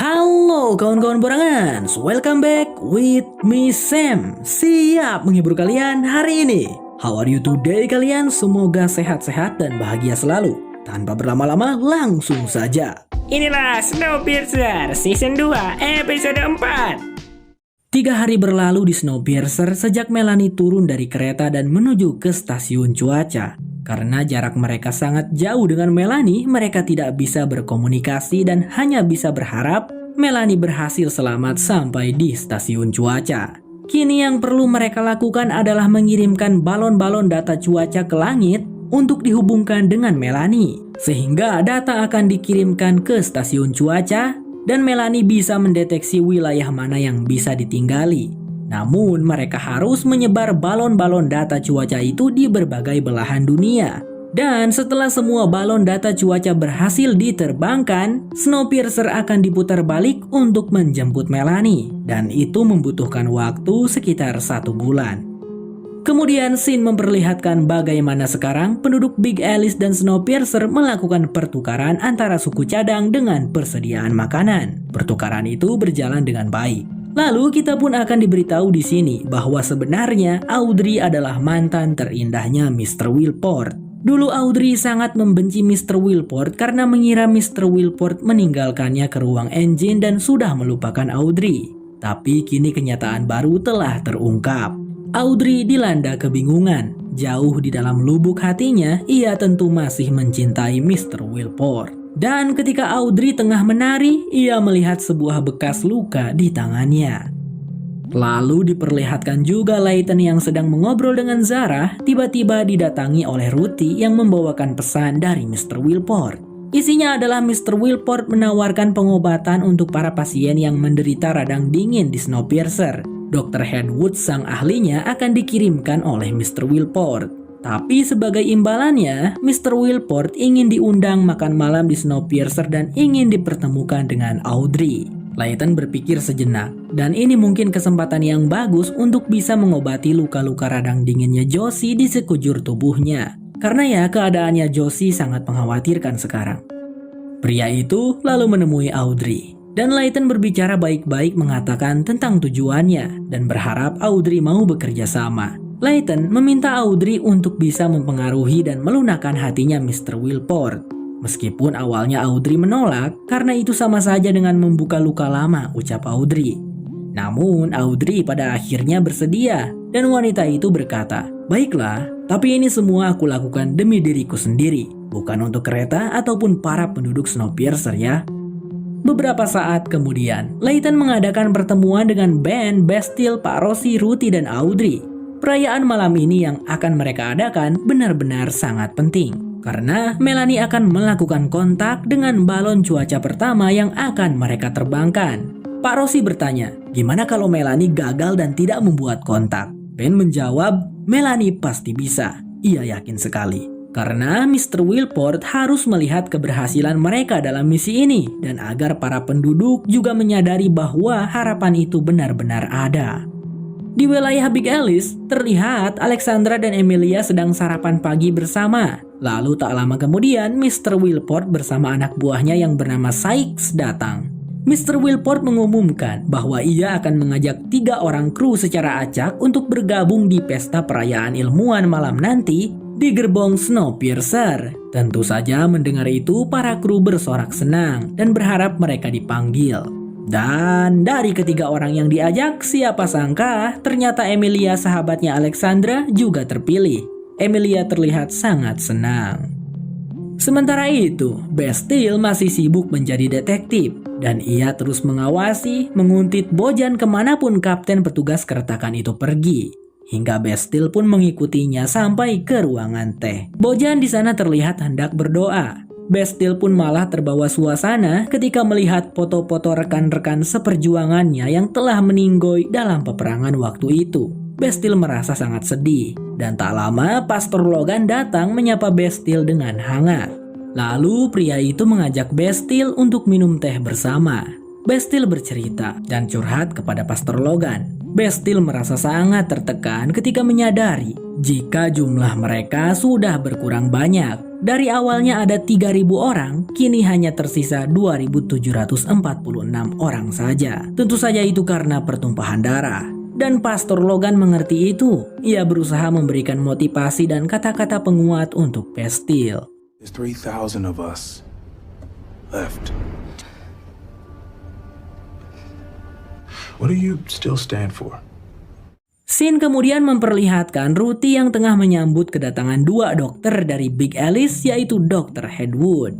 Halo kawan-kawan borangan, welcome back with me Sam. Siap menghibur kalian hari ini. How are you today kalian? Semoga sehat-sehat dan bahagia selalu. Tanpa berlama-lama langsung saja. Inilah Snowpiercer Season 2 episode 4. 3 hari berlalu di Snowpiercer sejak Melanie turun dari kereta dan menuju ke stasiun cuaca. Karena jarak mereka sangat jauh dengan Melanie, mereka tidak bisa berkomunikasi dan hanya bisa berharap Melanie berhasil selamat sampai di stasiun cuaca. Kini yang perlu mereka lakukan adalah mengirimkan balon-balon data cuaca ke langit untuk dihubungkan dengan Melanie. Sehingga data akan dikirimkan ke stasiun cuaca dan Melanie bisa mendeteksi wilayah mana yang bisa ditinggali. Namun mereka harus menyebar balon-balon data cuaca itu di berbagai belahan dunia. Dan setelah semua balon data cuaca berhasil diterbangkan, Snowpiercer akan diputar balik untuk menjemput Melanie. Dan itu membutuhkan waktu sekitar 1 bulan. Kemudian scene memperlihatkan bagaimana sekarang penduduk Big Alice dan Snowpiercer melakukan pertukaran antara suku cadang dengan persediaan makanan. Pertukaran itu berjalan dengan baik. Lalu kita pun akan diberitahu di sini bahwa sebenarnya Audrey adalah mantan terindahnya Mr. Wilport. Dulu Audrey sangat membenci Mr. Wilport karena mengira Mr. Wilport meninggalkannya ke ruang engine dan sudah melupakan Audrey. Tapi kini kenyataan baru telah terungkap. Audrey dilanda kebingungan. Jauh di dalam lubuk hatinya, ia tentu masih mencintai Mr. Wilport. Dan ketika Audrey tengah menari, ia melihat sebuah bekas luka di tangannya. Lalu diperlihatkan juga Layton yang sedang mengobrol dengan Zara, tiba-tiba didatangi oleh Ruthie yang membawakan pesan dari Mr. Wilport. Isinya adalah Mr. Wilport menawarkan pengobatan untuk para pasien yang menderita radang dingin di Snowpiercer. Dr. Hedwood sang ahlinya akan dikirimkan oleh Mr. Wilport. Tapi sebagai imbalannya, Mr. Wilport ingin diundang makan malam di Snowpiercer dan ingin dipertemukan dengan Audrey. Layton berpikir sejenak, dan ini mungkin kesempatan yang bagus untuk bisa mengobati luka-luka radang dinginnya Josie di sekujur tubuhnya. Karena ya keadaannya Josie sangat mengkhawatirkan sekarang. Pria itu lalu menemui Audrey. Dan Layton berbicara baik-baik mengatakan tentang tujuannya dan berharap Audrey mau bekerja sama. Layton meminta Audrey untuk bisa mempengaruhi dan melunakkan hatinya Mr. Wilport. Meskipun awalnya Audrey menolak karena itu sama saja dengan membuka luka lama, ucap Audrey. Namun Audrey pada akhirnya bersedia dan wanita itu berkata, "Baiklah, tapi ini semua aku lakukan demi diriku sendiri, bukan untuk kereta ataupun para penduduk Snowpiercer ya." Beberapa saat kemudian, Layton mengadakan pertemuan dengan Ben, Bastille, Pak Rossi, Ruthie, dan Audrey. Perayaan malam ini yang akan mereka adakan benar-benar sangat penting. Karena Melanie akan melakukan kontak dengan balon cuaca pertama yang akan mereka terbangkan. Pak Rossi bertanya, gimana kalau Melanie gagal dan tidak membuat kontak? Ben menjawab, Melanie pasti bisa. Ia yakin sekali. Karena Mr. Wilport harus melihat keberhasilan mereka dalam misi ini. Dan agar para penduduk juga menyadari bahwa harapan itu benar-benar ada. Di wilayah Big Alice, terlihat Alexandra dan Emilia sedang sarapan pagi bersama. Lalu tak lama kemudian, Mr. Wilport bersama anak buahnya yang bernama Sykes datang. Mr. Wilport mengumumkan bahwa ia akan mengajak 3 orang kru secara acak untuk bergabung di pesta perayaan ilmuwan malam nanti di gerbong Snowpiercer. Tentu saja mendengar itu, para kru bersorak senang dan berharap mereka dipanggil. Dan dari ketiga orang yang diajak, siapa sangka ternyata Emilia sahabatnya Alexandra juga terpilih. Emilia terlihat sangat senang. Sementara itu, Bastille masih sibuk menjadi detektif dan ia terus mengawasi, menguntit Bojan kemanapun kapten petugas keretakan itu pergi. Hingga Bastille pun mengikutinya sampai ke ruangan teh. Bojan di sana terlihat hendak berdoa. Bastille pun malah terbawa suasana ketika melihat foto-foto rekan-rekan seperjuangannya yang telah meninggoy dalam peperangan waktu itu. Bastille merasa sangat sedih, dan tak lama Pastor Logan datang menyapa Bastille dengan hangat. Lalu pria itu mengajak Bastille untuk minum teh bersama. Bastille bercerita dan curhat kepada Pastor Logan. Bastille merasa sangat tertekan ketika menyadari jika jumlah mereka sudah berkurang banyak. Dari awalnya ada 3.000 orang, kini hanya tersisa 2.746 orang saja. Tentu saja itu karena pertumpahan darah. Dan Pastor Logan mengerti itu. Ia berusaha memberikan motivasi dan kata-kata penguat untuk Pestil. There's 3,000 of us left. What do you still stand for? Scene kemudian memperlihatkan Ruthie yang tengah menyambut kedatangan 2 dokter dari Big Alice, yaitu Dr. Hedwood.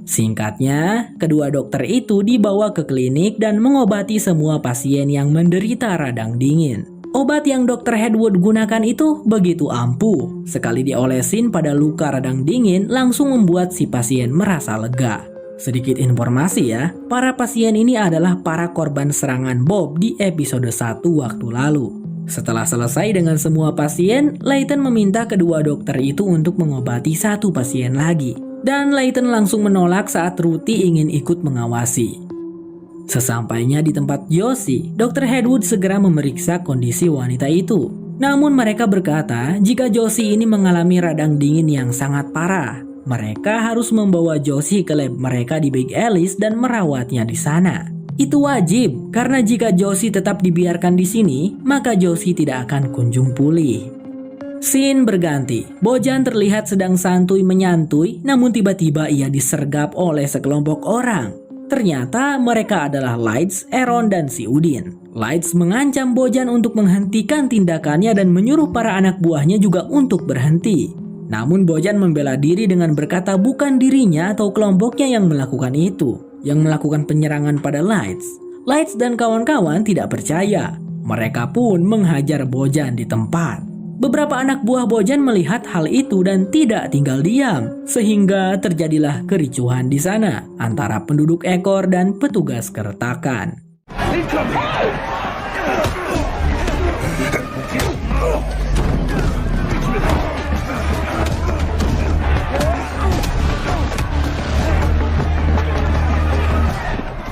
Singkatnya, kedua dokter itu dibawa ke klinik dan mengobati semua pasien yang menderita radang dingin. Obat yang Dr. Hedwood gunakan itu begitu ampuh. Sekali diolesin pada luka radang dingin, langsung membuat si pasien merasa lega. Sedikit informasi ya, para pasien ini adalah para korban serangan Bob di episode 1 waktu lalu. Setelah selesai dengan semua pasien, Layton meminta kedua dokter itu untuk mengobati 1 pasien lagi. Dan Layton langsung menolak saat Ruthie ingin ikut mengawasi. Sesampainya di tempat Josie, Dr. Hedwood segera memeriksa kondisi wanita itu. Namun mereka berkata jika Josie ini mengalami radang dingin yang sangat parah. Mereka harus membawa Josie ke lab mereka di Big Alice dan merawatnya di sana. Itu wajib, karena jika Josie tetap dibiarkan di sini, maka Josie tidak akan kunjung pulih. Scene berganti. Bojan terlihat sedang santuy menyantui, namun tiba-tiba ia disergap oleh sekelompok orang. Ternyata mereka adalah Lights, Aaron, dan si Udin. Lights mengancam Bojan untuk menghentikan tindakannya dan menyuruh para anak buahnya juga untuk berhenti. Namun Bojan membela diri dengan berkata bukan dirinya atau kelompoknya yang melakukan itu. Yang melakukan penyerangan pada Lights. Lights dan kawan-kawan tidak percaya. Mereka pun menghajar Bojan di tempat. Beberapa anak buah Bojan melihat hal itu dan tidak tinggal diam. Sehingga terjadilah kericuhan di sana antara penduduk ekor dan petugas keretakan.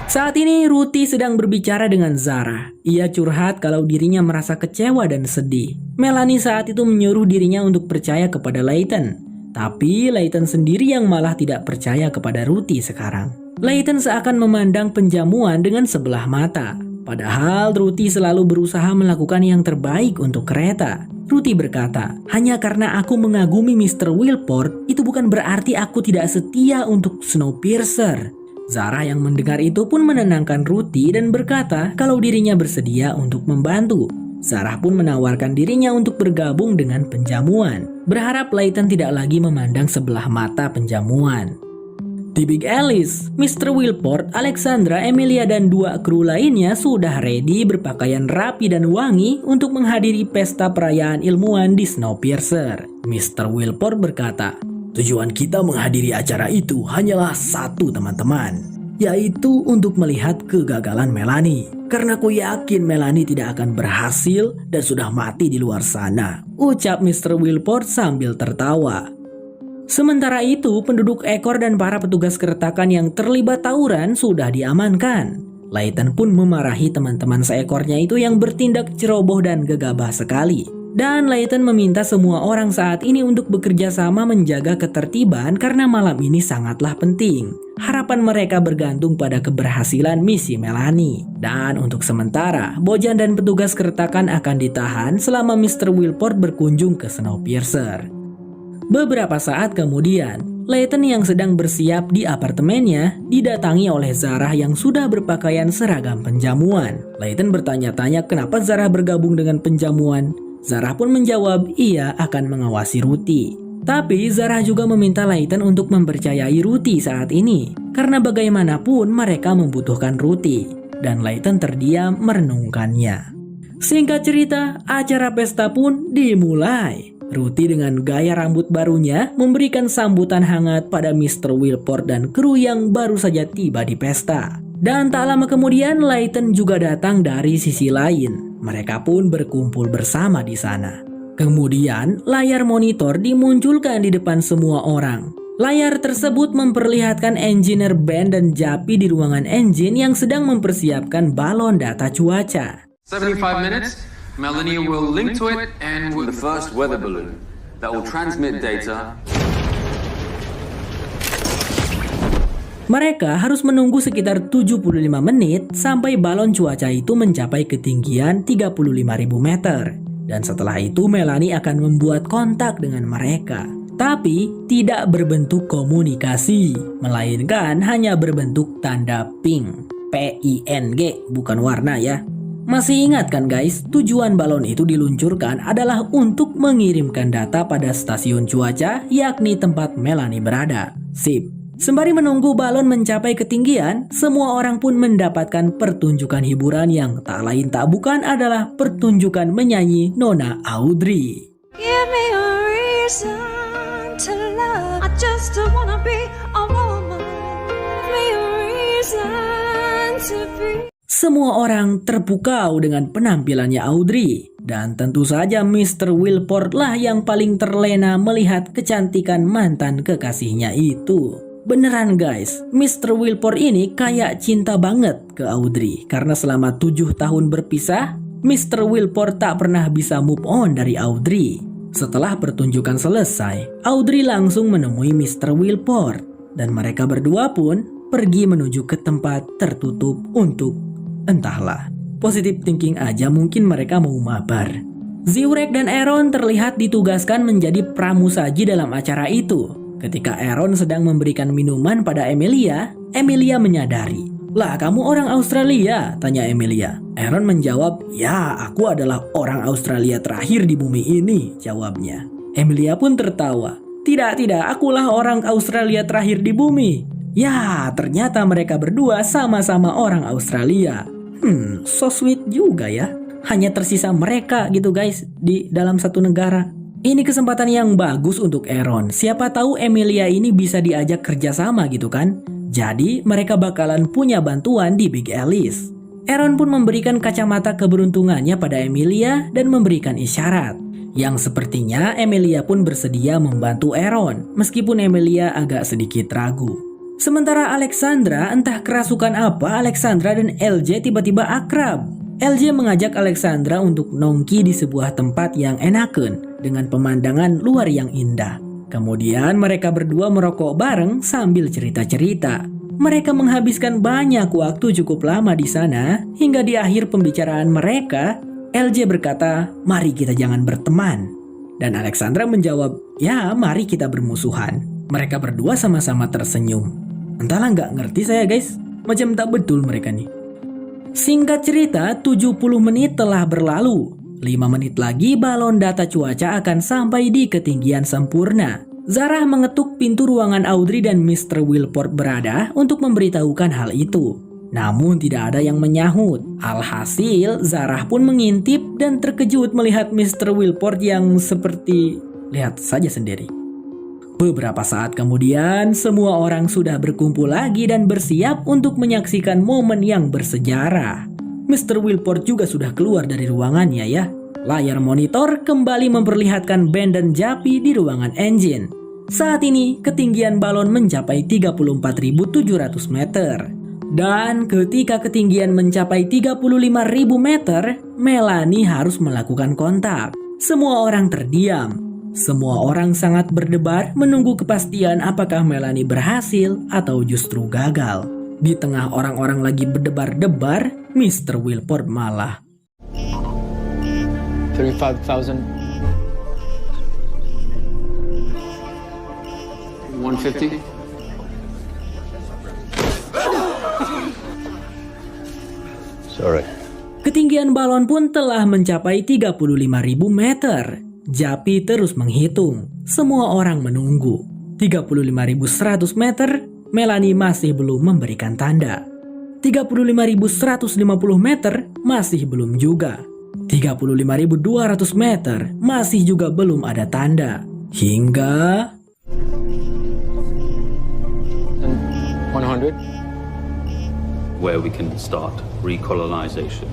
Saat ini Ruthie sedang berbicara dengan Zara. Ia curhat kalau dirinya merasa kecewa dan sedih. Melanie saat itu menyuruh dirinya untuk percaya kepada Layton. Tapi Layton sendiri yang malah tidak percaya kepada Ruthie sekarang. Layton seakan memandang penjamuan dengan sebelah mata. Padahal Ruthie selalu berusaha melakukan yang terbaik untuk kereta. Ruthie berkata, hanya karena aku mengagumi Mr. Wilport, itu bukan berarti aku tidak setia untuk Snowpiercer. Zara yang mendengar itu pun menenangkan Ruthie dan berkata kalau dirinya bersedia untuk membantu. Zara pun menawarkan dirinya untuk bergabung dengan penjamuan, berharap Layton tidak lagi memandang sebelah mata penjamuan. Di Big Alice, Mr. Wilport, Alexandra, Emilia, dan 2 kru lainnya sudah ready berpakaian rapi dan wangi untuk menghadiri pesta perayaan ilmuwan di Snowpiercer. Mr. Wilport berkata, tujuan kita menghadiri acara itu hanyalah satu teman-teman, yaitu untuk melihat kegagalan Melanie. Karena aku yakin Melanie tidak akan berhasil dan sudah mati di luar sana, ucap Mr. Wilport sambil tertawa. Sementara itu, penduduk ekor dan para petugas keretakan yang terlibat tawuran sudah diamankan. Layton pun memarahi teman-teman seekornya itu yang bertindak ceroboh dan gegabah sekali. Dan Layton meminta semua orang saat ini untuk bekerja sama menjaga ketertiban karena malam ini sangatlah penting. Harapan mereka bergantung pada keberhasilan misi Melanie. Dan untuk sementara, Bojan dan petugas keretakan akan ditahan selama Mr. Wilport berkunjung ke Snowpiercer. Beberapa saat kemudian, Layton yang sedang bersiap di apartemennya didatangi oleh Zara yang sudah berpakaian seragam penjamuan. Layton bertanya-tanya kenapa Zara bergabung dengan penjamuan. Zara pun menjawab ia akan mengawasi Ruthie. Tapi Zara juga meminta Layton untuk mempercayai Ruthie saat ini. Karena bagaimanapun mereka membutuhkan Ruthie. Dan Layton terdiam merenungkannya. Singkat cerita, acara pesta pun dimulai. Ruthie dengan gaya rambut barunya memberikan sambutan hangat pada Mr. Wilport dan kru yang baru saja tiba di pesta. Dan tak lama kemudian Layton juga datang dari sisi lain. Mereka pun berkumpul bersama di sana. Kemudian layar monitor dimunculkan di depan semua orang. Layar tersebut memperlihatkan engineer Ben dan Japi di ruangan engine yang sedang mempersiapkan balon data cuaca. 75 minutes, Melanie will link to it and with the first weather balloon that will transmit data Mereka harus menunggu sekitar 75 menit sampai balon cuaca itu mencapai ketinggian 35.000 meter. Dan setelah itu Melanie akan membuat kontak dengan mereka. Tapi tidak berbentuk komunikasi, melainkan hanya berbentuk tanda ping. P-I-N-G, bukan warna ya. Masih ingat kan guys, tujuan balon itu diluncurkan adalah untuk mengirimkan data pada stasiun cuaca, yakni tempat Melanie berada. Sip. Sembari menunggu balon mencapai ketinggian, semua orang pun mendapatkan pertunjukan hiburan yang tak lain tak bukan adalah pertunjukan menyanyi Nona Audrey. Give me a reason to love. I just wanna be a woman. Give me a reason to be. Semua orang terpukau dengan penampilannya Audrey. Dan tentu saja Mr. Wilport lah yang paling terlena melihat kecantikan mantan kekasihnya itu. Beneran guys, Mr. Wilport ini kayak cinta banget ke Audrey. Karena selama 7 tahun berpisah, Mr. Wilport tak pernah bisa move on dari Audrey. Setelah pertunjukan selesai, Audrey langsung menemui Mr. Wilport. Dan mereka berdua pun pergi menuju ke tempat tertutup untuk entahlah. Positive thinking aja mungkin mereka mau mabar. Zurek dan Aaron terlihat ditugaskan menjadi pramusaji dalam acara itu. Ketika Aaron sedang memberikan minuman pada Emilia, Emilia menyadari. "Lah, kamu orang Australia?" tanya Emilia. Aaron menjawab, "Ya, aku adalah orang Australia terakhir di bumi ini," jawabnya. Emilia pun tertawa. Tidak, akulah orang Australia terakhir di bumi." Ya, ternyata mereka berdua sama-sama orang Australia. So sweet juga ya. Hanya tersisa mereka gitu guys di dalam satu negara. Ini kesempatan yang bagus untuk Aaron. Siapa tahu Emilia ini bisa diajak kerjasama gitu kan. Jadi mereka bakalan punya bantuan di Big Alice. Aaron pun memberikan kacamata keberuntungannya pada Emilia dan memberikan isyarat. Yang sepertinya Emilia pun bersedia membantu Aaron. Meskipun Emilia agak sedikit ragu. Sementara Alexandra, entah kerasukan apa, Alexandra dan LJ tiba-tiba akrab. LJ mengajak Alexandra untuk nongki di sebuah tempat yang enakeun dengan pemandangan luar yang indah. Kemudian mereka berdua merokok bareng sambil cerita-cerita. Mereka menghabiskan banyak waktu cukup lama di sana hingga di akhir pembicaraan mereka, LJ berkata, "Mari kita jangan berteman." Dan Alexandra menjawab, "Ya, mari kita bermusuhan." Mereka berdua sama-sama tersenyum. Entahlah nggak ngerti saya guys, macam tak betul mereka nih. Singkat cerita, 70 menit telah berlalu. 5 menit lagi balon data cuaca akan sampai di ketinggian sempurna. Zarah mengetuk pintu ruangan Audrey dan Mr. Wilport berada untuk memberitahukan hal itu. Namun tidak ada yang menyahut. Alhasil, Zarah pun mengintip dan terkejut melihat Mr. Wilport yang seperti... lihat saja sendiri. Beberapa saat kemudian, semua orang sudah berkumpul lagi dan bersiap untuk menyaksikan momen yang bersejarah. Mr. Wilport juga sudah keluar dari ruangannya ya. Layar monitor kembali memperlihatkan Ben dan Jappy di ruangan engine. Saat ini, ketinggian balon mencapai 34.700 meter. Dan ketika ketinggian mencapai 35.000 meter, Melanie harus melakukan kontak. Semua orang terdiam. Semua orang sangat berdebar menunggu kepastian apakah Melanie berhasil atau justru gagal. Di tengah orang-orang lagi berdebar-debar, Mr. Wilport malah 35,000. 150. Sorry. Ketinggian balon pun telah mencapai 35.000 meter. Jappy terus menghitung. Semua orang menunggu. 35.100 meter, Melanie masih belum memberikan tanda. 35.150 meter, masih belum juga. 35.200 meter, masih juga belum ada tanda. Hingga... 100. Where we can start recolonization.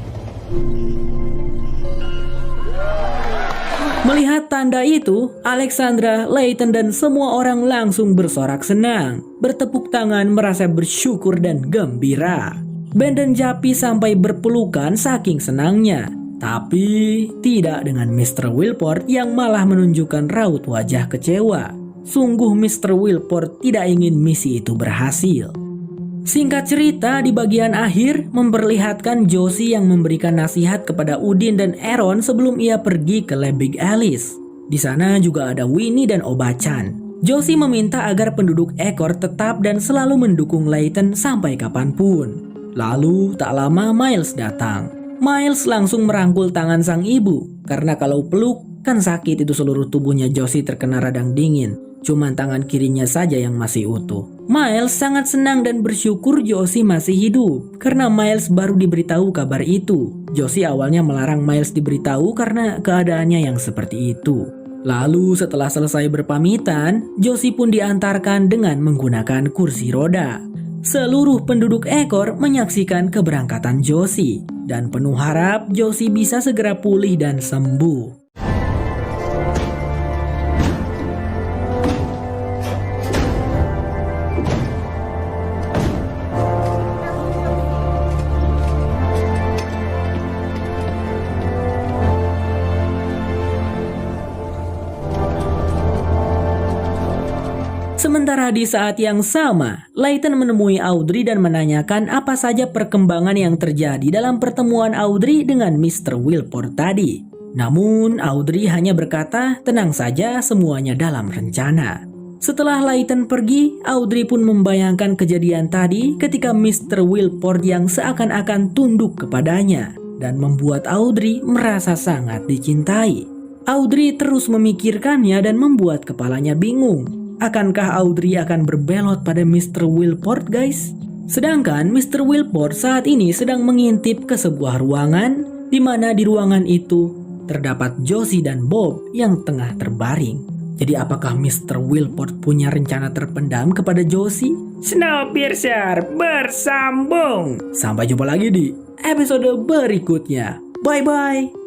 Melihat tanda itu, Alexandra, Layton dan semua orang langsung bersorak senang, bertepuk tangan merasa bersyukur dan gembira. Ben dan Jappy sampai berpelukan saking senangnya. Tapi tidak dengan Mr. Wilport yang malah menunjukkan raut wajah kecewa. Sungguh Mr. Wilport tidak ingin misi itu berhasil. Singkat cerita, di bagian akhir memperlihatkan Josie yang memberikan nasihat kepada Udin dan Aaron sebelum ia pergi ke lab Big Alice. Di sana juga ada Winnie dan Oba-chan. Josie meminta agar penduduk ekor tetap dan selalu mendukung Layton sampai kapanpun. Lalu tak lama Miles datang. Miles langsung merangkul tangan sang ibu, karena kalau peluk kan sakit, itu seluruh tubuhnya Josie terkena radang dingin. Cuman tangan kirinya saja yang masih utuh. Miles sangat senang dan bersyukur Josie masih hidup karena Miles baru diberitahu kabar itu. Josie awalnya melarang Miles diberitahu karena keadaannya yang seperti itu. Lalu setelah selesai berpamitan, Josie pun diantarkan dengan menggunakan kursi roda. Seluruh penduduk ekor menyaksikan keberangkatan Josie dan penuh harap Josie bisa segera pulih dan sembuh. Sementara di saat yang sama, Layton menemui Audrey dan menanyakan apa saja perkembangan yang terjadi dalam pertemuan Audrey dengan Mr. Wilport tadi. Namun, Audrey hanya berkata, tenang saja, semuanya dalam rencana. Setelah Layton pergi, Audrey pun membayangkan kejadian tadi ketika Mr. Wilport yang seakan-akan tunduk kepadanya dan membuat Audrey merasa sangat dicintai. Audrey terus memikirkannya dan membuat kepalanya bingung. Akankah Audrey akan berbelot pada Mr. Wilport, guys? Sedangkan Mr. Wilport saat ini sedang mengintip ke sebuah ruangan, di mana di ruangan itu terdapat Josie dan Bob yang tengah terbaring. Jadi apakah Mr. Wilport punya rencana terpendam kepada Josie? Snowpiercer bersambung. Sampai jumpa lagi di episode berikutnya. Bye-bye!